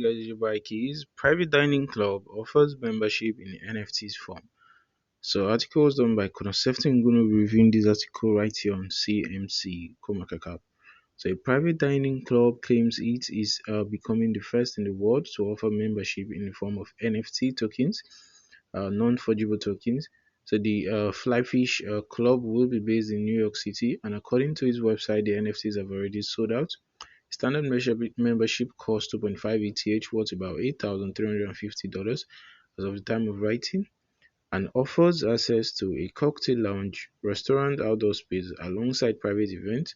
Guys, it's your boy Keys. Private Dining Club offers membership in NFTs form. So, articles done by Concept and going to be reviewing this article right here on CMC CoinMarketCap. So, a private dining club claims it is becoming the first in the world to offer membership in the form of NFT tokens, non-fungible tokens. So, the Flyfish Club will be based in New York City, and according to its website, the NFTs have already sold out. Standard membership costs 2.5 ETH, worth about $8,350 as of the time of writing, and offers access to a cocktail lounge, restaurant, outdoor space alongside private events.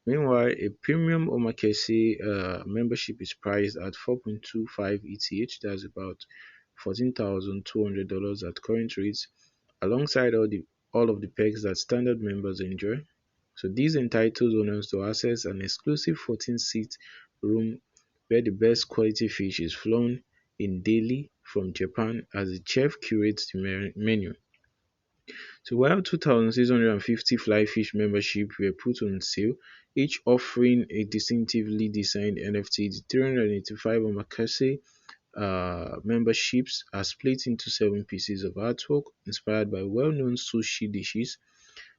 Meanwhile, a premium omakase membership is priced at 4.25 ETH, that's about $14,200 at current rates, alongside all of the perks that standard members enjoy. So this entitles owners to access an exclusive 14-seat room where the best quality fish is flown in daily from Japan as the chef curates the menu. So while 2,650 fly fish memberships were put on sale, each offering a distinctively designed NFT, the 385 Omakase memberships are split into 7 pieces of artwork inspired by well-known sushi dishes.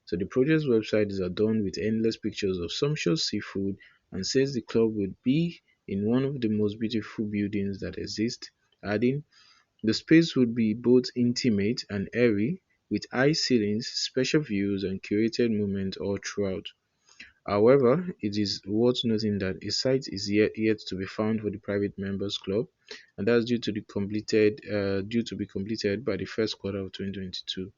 So the project's website is adorned with endless pictures of sumptuous seafood and says the club would be in one of the most beautiful buildings that exist, adding, the space would be both intimate and airy, with high ceilings, special views, and curated moments all throughout. However, it is worth noting that a site is yet to be found for the private members club, and that's due to be completed by the first quarter of 2022.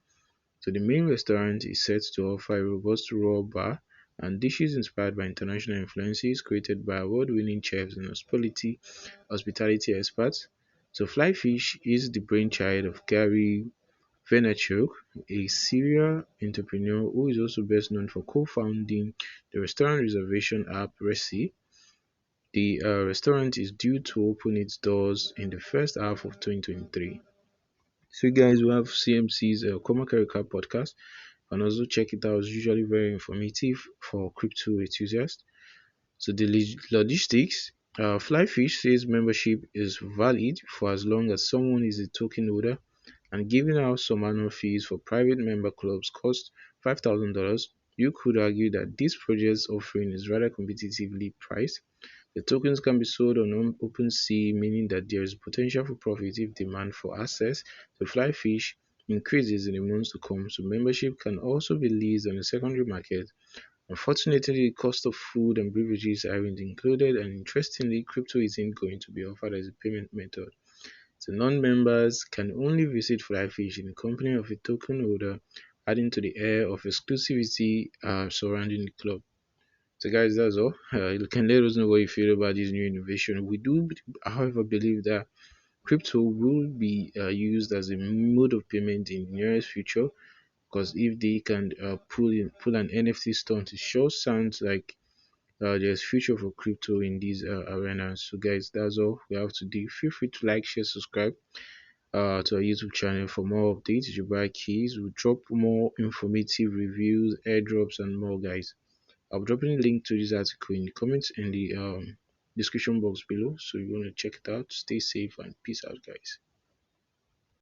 So the main restaurant is set to offer a robust raw bar and dishes inspired by international influences created by award-winning chefs and hospitality experts. So Flyfish is the brainchild of Gary Vaynerchuk, a serial entrepreneur who is also best known for co-founding the restaurant reservation app Resy. The restaurant is due to open its doors in the first half of 2023. So guys, we have CMC's CoinMarketCap podcast, and also check it out. It's usually very informative for crypto enthusiasts. So the logistics, Flyfish says membership is valid for as long as someone is a token holder, and giving out some annual fees for private member clubs cost $5,000. You could argue that this project's offering is rather competitively priced. The tokens can be sold on OpenSea, meaning that there is potential for profit if demand for access to fly fish increases in the months to come, so membership can also be leased on the secondary market. Unfortunately, the cost of food and beverages aren't included, and interestingly, crypto isn't going to be offered as a payment method. So non-members can only visit Flyfish in the company of a token holder, adding to the air of exclusivity surrounding the club. So guys, that's all. You can let us know what you feel about this new innovation. We do, however, believe that crypto will be used as a mode of payment in the nearest future, because if they can pull an NFT stunt, it sure sounds like there's future for crypto in these arenas. So guys, that's all we have to do. Feel free to like, share, subscribe to our YouTube channel for more updates. You buy keys, we'll drop more informative reviews, airdrops, and more, guys. I'll be dropping a link to this article in the comments in the description box below, so you want to check it out. Stay safe and peace out, guys.